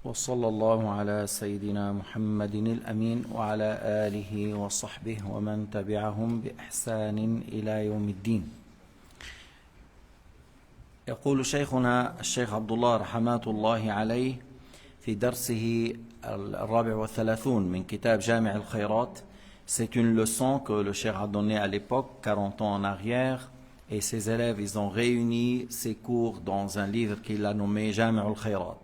وصلى الله على سيدنا محمد الأمين وعلى آله وصحبه ومن تبعهم بإحسان إلى يوم الدين. يقول شيخنا الشيخ عبد الله رحمات الله عليه في درسه 34 من كتاب جامع الخيرات. C'est une leçon que le cheikh a donnée à l'époque, 40 ans en arrière, et ses élèves, ils ont réuni ces cours dans un livre qu'il a nommé Jami' al-Khayrat.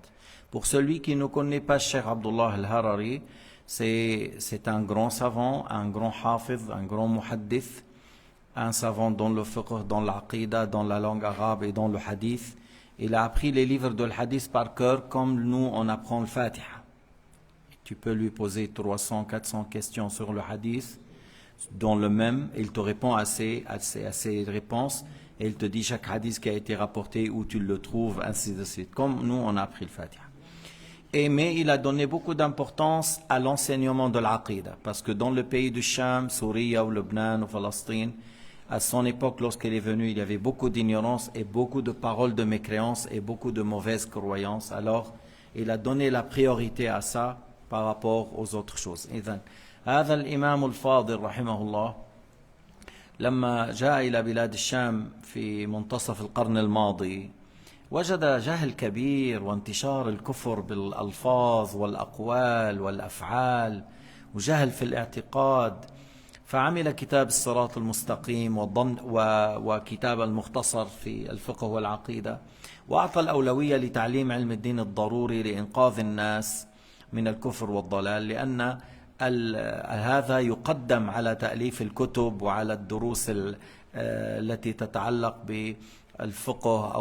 Pour celui qui ne connaît pas Cheikh Abdullah al-Harari, c'est un grand savant, un grand hafiz, un grand muhaddith, un savant dans le fiqh, dans l'aqidah, dans la langue arabe et dans le hadith. Il a appris les livres de l'hadith par cœur comme nous on apprend le Fatiha. Tu peux lui poser 300, 400 questions sur le hadith, dans le même, il te répond à ses réponses, et il te dit chaque hadith qui a été rapporté, où tu le trouves, ainsi de suite, comme nous on a appris le Fatiha. Mais il a donné beaucoup d'importance à l'enseignement de l'aqidah, parce que dans le pays du Sham, Souria ou Lebanon ou Palestine, à son époque, lorsqu'il est venu, il y avait beaucoup d'ignorance et beaucoup de paroles de mécréance et beaucoup de mauvaises croyances. Alors, il a donné la priorité à ça par rapport aux autres choses. إذن هذا الإمام الفاضل رحمه الله لما جاء إلى بلاد الشام في منتصف القرن الماضي وجد جهل كبير وانتشار الكفر بالألفاظ والأقوال والأفعال وجهل في الاعتقاد، فعمل كتاب الصراط المستقيم وكتاب المختصر في الفقه والعقيدة، وأعطى الأولوية لتعليم علم الدين الضروري لإنقاذ الناس من الكفر والضلال، لأن هذا يقدم على تأليف الكتب وعلى الدروس التي تتعلق بالفقه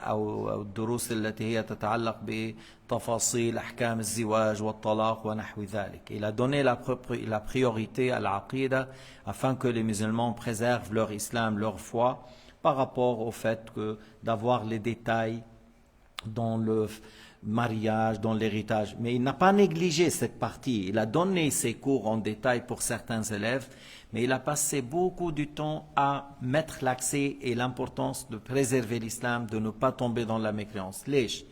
أو الدروس التي هي تتعلق بتفاصيل أحكام الزواج والطلاق ونحو ذلك. Il a donné la priorité à l'aqida afin que les musulmans préservent leur islam, leur foi, par rapport au fait que d'avoir les détails dans le mariage, dans l'héritage. Mais il n'a pas négligé cette partie. Il a donné ses cours en détail pour certains élèves, mais il a passé beaucoup de temps à mettre l'accent et l'importance de préserver l'islam, de ne pas tomber dans la mécréance. ليش؟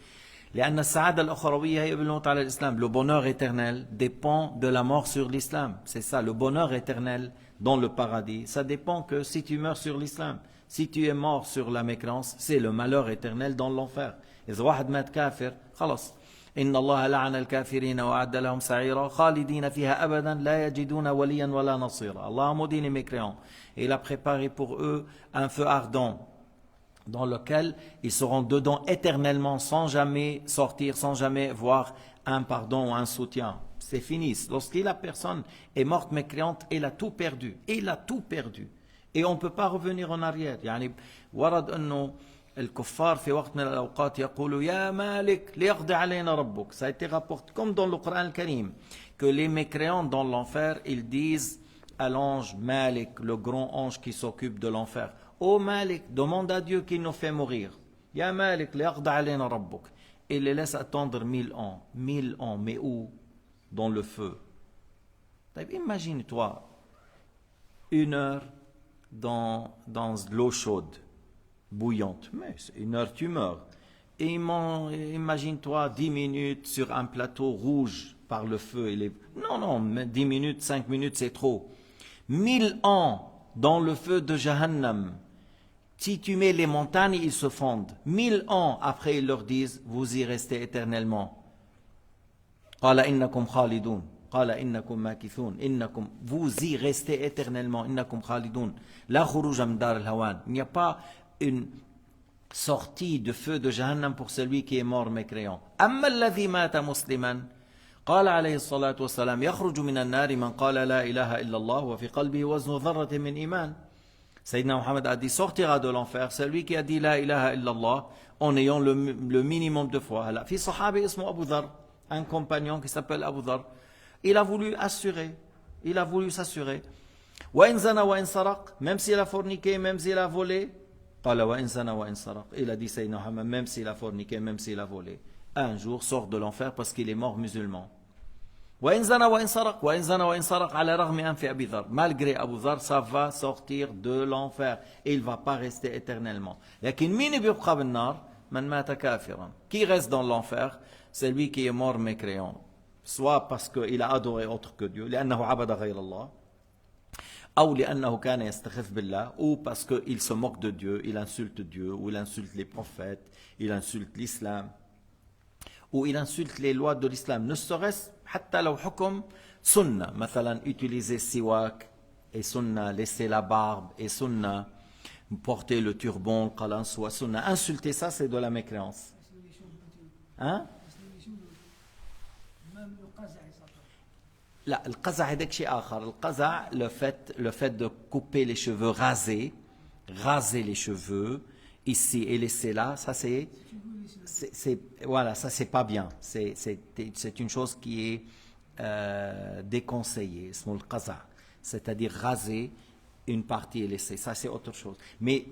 لأن السعادة الأخروية هي بالموت على الإسلام. Le bonheur éternel dépend de la mort sur l'islam. C'est ça, le bonheur éternel dans le paradis. Ça dépend que si tu meurs sur l'islam. Si tu es mort sur la mécréance, c'est le malheur éternel dans l'enfer. إذا واحد مات كافر خلاص إن الله لعن الكافرين وأعد لهم سعيرا خالدين فيها أبدا لا يجدون وليا ولا نصيرا. Allah a maudit les mécréants et il a préparé pour eux un feu ardent dans lequel ils seront dedans éternellement sans jamais sortir, sans jamais voir un pardon ou un soutien. C'est fini. Lorsque la personne est morte mécréante, elle a tout perdu. Il a tout perdu. Et on ne peut pas revenir en arrière. يعني ورد أنه الكفار في وقت من الأوقات يقولوا يا مالك ليقضي علينا ربك. Ça a été rapporté comme dans le Coran al-Karim que les mécréants dans l'enfer, ils disent à l'ange Malik, le grand ange qui s'occupe de l'enfer: ô Malik, demande à Dieu qu'il nous fait mourir. Ya Malik liyaqdi alayna rabbuk. Et les laisse attendre 1000 ans. 1000 ans, mais où? Dans le feu. Imagine-toi 1 heure dans l'eau chaude, bouillante. Mais 1 heure, tu meurs. Et imagine-toi 10 minutes sur un plateau rouge par le feu. Non, 10 minutes, 5 minutes, c'est trop. 1000 ans dans le feu de Jahannam. Si tu mets les montagnes, ils se fondent. 1000 ans après, ils leur disent: vous y restez éternellement. Qala innakum khalidun. Qala innakum makithun. Innakum, vous y restez éternellement. Innakum khalidun. La khuruja min dar al-hawan. Il n'y a pas une sortie de feu de Jahannam pour celui qui est mort mécréant. Amma alladhi mata musliman. قال عليه الصلاة والسلام يخرج من النار من قال لا إله إلا الله وفي قلبه وزن ذرة من إيمان. Sayyidina Muhammad a dit: sortira de l'enfer celui qui a dit la ilaha illallah en ayant le minimum de foi. في صحابي اسمه أبو ذر, un compagnon qui s'appelle Abu Dhar, il a voulu s'assurer. وإن زنى وإن سرق, même s'il a forniqué, même s'il a volé. قال وإن زنى وإن سرق. Il a dit Sayyidina Muhammad, même s'il a forniqué, même s'il a volé, un jour sort de l'enfer parce qu'il est mort musulman. وإن زنى وإن سرق وإن زنى وإن سرق على رغم أنف أبي ذر. Malgré Abu Dhar, ça va sortir de l'enfer et il ne va pas rester éternellement. لكن مين بيبقى بالنار؟ من مات كافرا. Qui reste dans l'enfer? c'est lui qui est mort mécréant. Soit parce qu'il a adoré autre que Dieu, لأنه عبد غير الله, أو لأنه كان يستخف بالله, ou parce qu'il se moque de Dieu, il insulte Dieu, ou il insulte les prophètes, il insulte l'islam, ou il insulte les lois de l'islam. Ne serait-ce حتى لو حكم sunna, مثلا utiliser siwak et sunna, laisser la barbe et sunna, porter le turban, qalan soit sunna. Insulter ça, c'est de la mécréance. Hein? لا القزع هذاك شيء آخر. القزع, le fait de couper les cheveux, raser les cheveux ici et laisser là, ça c'est voilà, ça c'est pas bien. C'est une chose qui est déconseillée. C'est-à-dire raser une partie et laisser. Ça c'est autre chose. Mais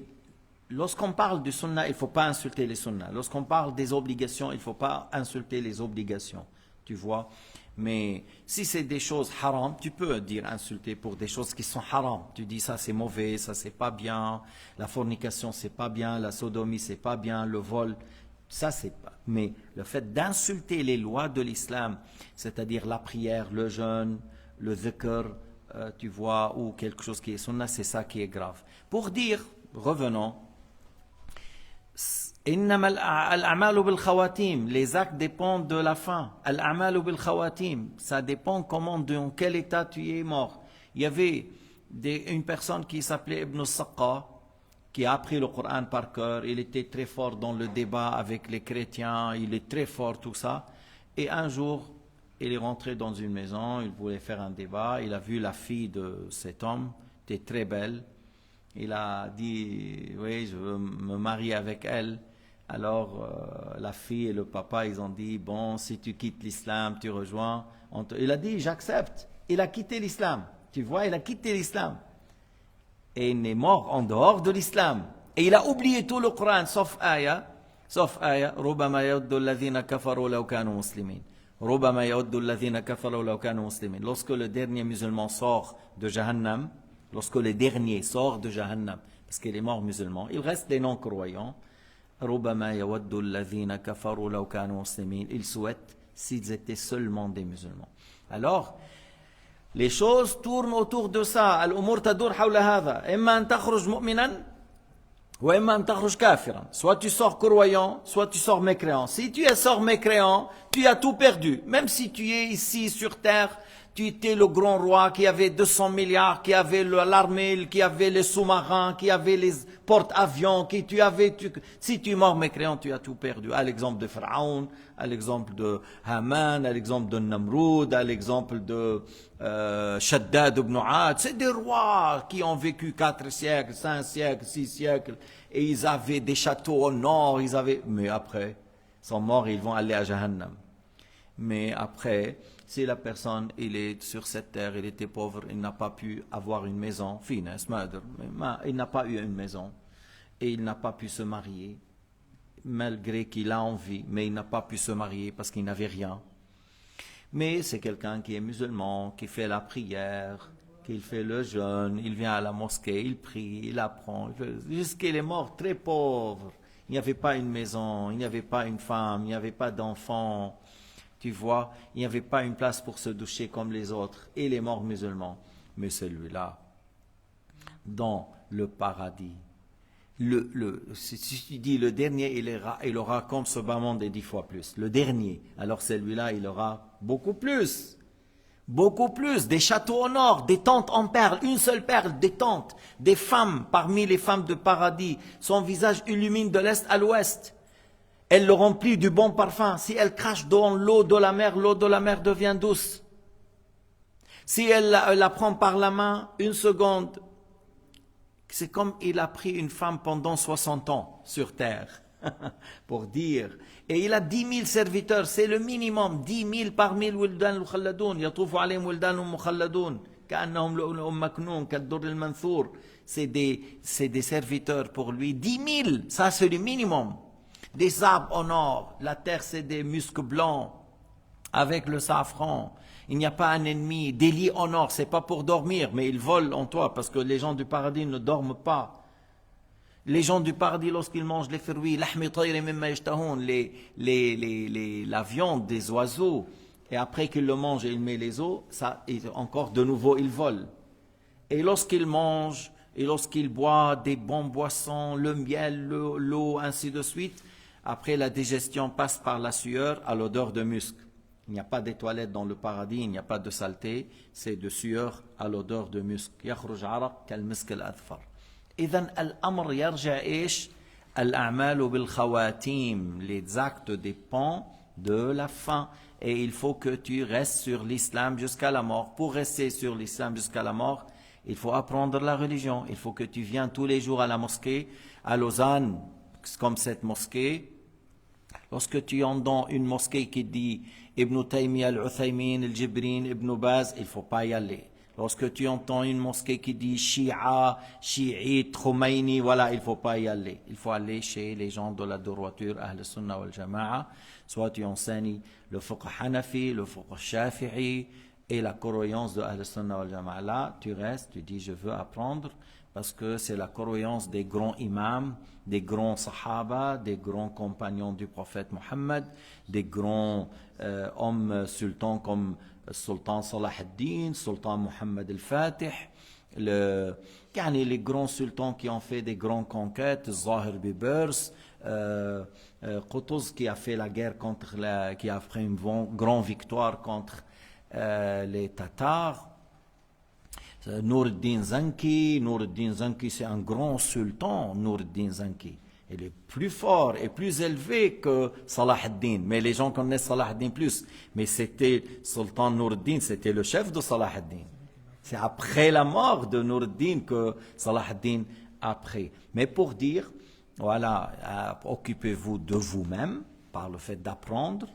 lorsqu'on parle du sunnah, il ne faut pas insulter les sunnahs. Lorsqu'on parle des obligations, il ne faut pas insulter les obligations. Tu vois? Mais si c'est des choses haram, tu peux dire insulter pour des choses qui sont haram. Tu dis ça c'est mauvais, ça c'est pas bien, la fornication c'est pas bien, la sodomie c'est pas bien, le vol, ça c'est pas. Mais le fait d'insulter les lois de l'islam, c'est-à-dire la prière, le jeûne, le dhikr, tu vois, ou quelque chose qui est sunnah, c'est ça qui est grave. Pour dire, revenons, إنما الأعمال بالخواتيم, les actes dépendent de la fin. الأعمال بالخواتيم, ça dépend comment, dans quel état tu es mort. Il y avait une personne qui s'appelait Ibn Saqqa, qui a appris le Coran par cœur. Il était très fort dans le débat avec les chrétiens, il est très fort, tout ça. Et un jour, il est rentré dans une maison, il voulait faire un débat, il a vu la fille de cet homme, était très belle. Il a dit, oui, je veux me marier avec elle. Alors, la fille et le papa, ils ont dit, bon, si tu quittes l'islam, tu rejoins. Il a dit, j'accepte. Il a quitté l'islam. Tu vois, il a quitté l'islam. Et il est mort en dehors de l'islam. Et il a oublié tout le Coran, sauf ayah. ربما يود الذين كفروا لو كانوا مسلمين. ربما يود الذين كفروا لو كانوا مسلمين. Lorsque le dernier musulman sort de Jahannam, lorsque le dernier sort de Jahannam, parce qu'il est mort musulman, il reste des non-croyants. ربما يود الذين كفروا لو كانوا مسلمين. Ils souhaitent s'ils étaient seulement des musulmans. Alors, les choses tournent autour de ça. الأمور تدور حول هذا. إما أن تخرج مؤمنا وإما أن تخرج كافرا. Soit tu sors croyant, soit tu sors mécréant. Si tu sors mécréant, tu as tout perdu. Même si tu es ici sur terre, tu étais le grand roi qui avait 200 milliards, qui avait l'armée, qui avait les sous-marins, qui avait les porte-avions, si tu es mort mécréant, tu as tout perdu. À l'exemple de Pharaon, à l'exemple de Haman, à l'exemple de Namroud, à l'exemple de Shaddad ibn Aad. C'est des rois qui ont vécu 4 siècles, 5 siècles, 6 siècles, et ils avaient des châteaux au nord, mais après, ils sont morts et ils vont aller à Jahannam. Mais après, si la personne, il est sur cette terre, il était pauvre, il n'a pas pu avoir une maison, il n'a pas eu une maison, et il n'a pas pu se marier, malgré qu'il a envie, mais il n'a pas pu se marier parce qu'il n'avait rien. Mais c'est quelqu'un qui est musulman, qui fait la prière, qui fait le jeûne, il vient à la mosquée, il prie, il apprend, jusqu'il est mort très pauvre. Il n'y avait pas une maison, il n'y avait pas une femme, il n'y avait pas d'enfant. Tu vois, il n'y avait pas une place pour se doucher comme les autres. Et les morts musulmans. Mais celui-là, dans le paradis, si tu dis le dernier, il aura comme ce bas monde et 10 fois plus. Le dernier. Alors celui-là, il aura beaucoup plus. Beaucoup plus. Des châteaux au nord, des tentes en perles, une seule perle, des tentes. Des femmes, parmi les femmes de paradis. Son visage illumine de l'est à l'ouest. Elle le remplit du bon parfum. Si elle crache dans l'eau de la mer devient douce. Si elle la prend par la main, une seconde, c'est comme il a pris une femme pendant 60 ans sur terre, pour dire. Et il a 10 000 serviteurs, c'est le minimum, 10 000 parmi les wildan al-mukhalladoun. Yatoufu alayhim wildan al-mukhalladoun, ka'annahum lu'lu'un maknoun, ka'd-durr al-manthur. C'est des serviteurs pour lui. 10 000, ça c'est le minimum. Des arbres en or, la terre c'est des muscs blancs avec le safran. Il n'y a pas un ennemi. Des lits en or, c'est pas pour dormir, mais ils volent en toi parce que les gens du paradis ne dorment pas. Les gens du paradis, lorsqu'ils mangent les fruits, la viande des oiseaux, et après qu'ils le mangent et ils mettent les os, ça, encore de nouveau, ils volent. Et lorsqu'ils mangent, et lorsqu'ils boivent des bonnes boissons, le miel, l'eau, ainsi de suite, après la digestion passe par la sueur à l'odeur de musc. Il n'y a pas de toilettes dans le paradis, il n'y a pas de saleté, c'est de sueur à l'odeur de musc. يخرج عرق كالمسك الأذفر. إذن الأمر يرجع إيش؟ الأعمال بالخواتيم. Les actes dépendent de la fin. Et il faut que tu restes sur l'islam jusqu'à la mort. Pour rester sur l'islam jusqu'à la mort, il faut apprendre la religion. Il faut que tu viennes tous les jours à la mosquée. À Lausanne, comme cette mosquée, lorsque tu entres dans une mosquée qui dit Ibn Taymiyyah, Al-Uthaymin, Al-Jibrin, Ibn Baz, il ne faut pas y aller. Lorsque tu entends une mosquée qui dit Shia, Shi'ite, Khomeini, voilà, il ne faut pas y aller. Il faut aller chez les gens de la droiture, Ahl Sunnah wal Jama'a. Soit tu enseignes le fiqh Hanafi, le fiqh Shafi'i et la croyance de Ahl Sunnah wal Jama'a. Là, tu restes, tu dis je veux apprendre parce que c'est la croyance des grands imams, des grands sahaba, des grands compagnons du prophète Mohammed, des grands hommes sultans comme Sultan Salah ad-Din, Sultan Mohammed al-Fatih, les grands sultans qui ont fait des grandes conquêtes, Zahir Bibers, Qutuz qui a fait la guerre qui a fait une grande victoire contre les Tatars, Nur ad-Din Zanki. Nur ad-Din Zanki, c'est un grand sultan, Nur ad-Din Zanki. Il est plus fort et plus élevé que Salah ad-Din. Mais les gens connaissent Salah ad-Din plus. Mais c'était Sultan Nur ad-Din, c'était le chef de Salah ad-Din. C'est après la mort de Nur ad-Din que Salah ad-Din a pris. Mais pour dire, voilà, occupez-vous de vous-même par le fait d'apprendre,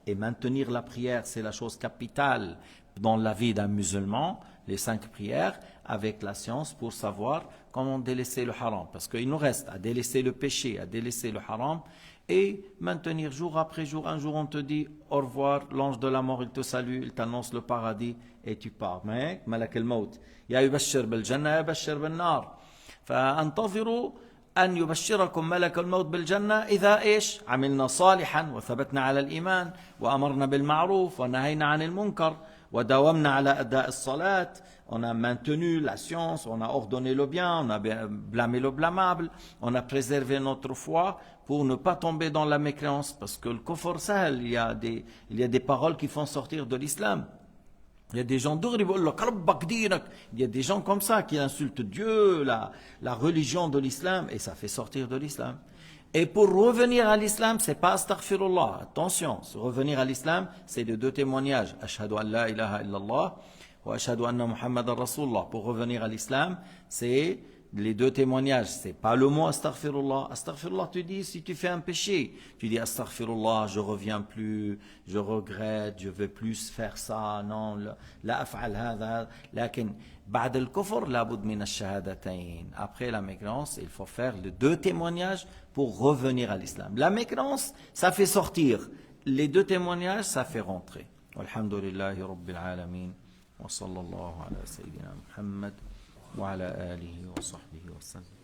et maintenir la prière, c'est la chose capitale dans la vie d'un musulman, les 5 prières, avec la science pour savoir comment délaisser le haram. Parce qu'il nous reste à délaisser le péché, à délaisser le haram, et maintenir jour après jour. Un jour on te dit au revoir, l'ange de la mort il te salue, il t'annonce le paradis et tu pars. Mais malak al-maut, ya yubashshir bil jannah, ya yubashshir bil nar. فانتظروا أن يبشركم ملك الموت بالجنة إذا إيش عملنا صالحا وثبتنا على الإيمان وأمرنا بالمعروف ونهينا عن المنكر وداومنا على أداء الصلاة. On a maintenu la science, on a ordonné le bien, on a blâmé le blâmable, on a préservé notre foi pour ne pas tomber dans la mécréance. Parce que le kufr sahel, il y a des paroles qui font sortir de l'islam. Il y a des gens il y a des gens comme ça qui insultent Dieu, la religion de l'islam, et ça fait sortir de l'islam. Et pour revenir à l'islam, c'est pas astaghfirullah. Attention, revenir à l'islam, c'est de 2 témoignages. Ashhadu an la ilaha illallah wa ashhadu anna Muhammadan Rasulullah. Pour revenir à l'islam, c'est les 2 témoignages. C'est pas le mot astaghfirullah. Astaghfirullah, tu dis si tu fais un péché, tu dis astaghfirullah, je reviens plus, je regrette, je veux plus faire ça, non, la af'al hadha. Lakin بعد الكفر لابد من الشهادتين. Après la mécréance, il faut faire les 2 témoignages pour revenir à l'islam. La mécréance, ça fait sortir. Les 2 témoignages, ça fait rentrer. Walhamdulillahi rabbil alamin. Wa sallallahu ala sayyidina Muhammad wa ala alihi wa sahbihi wa sallam.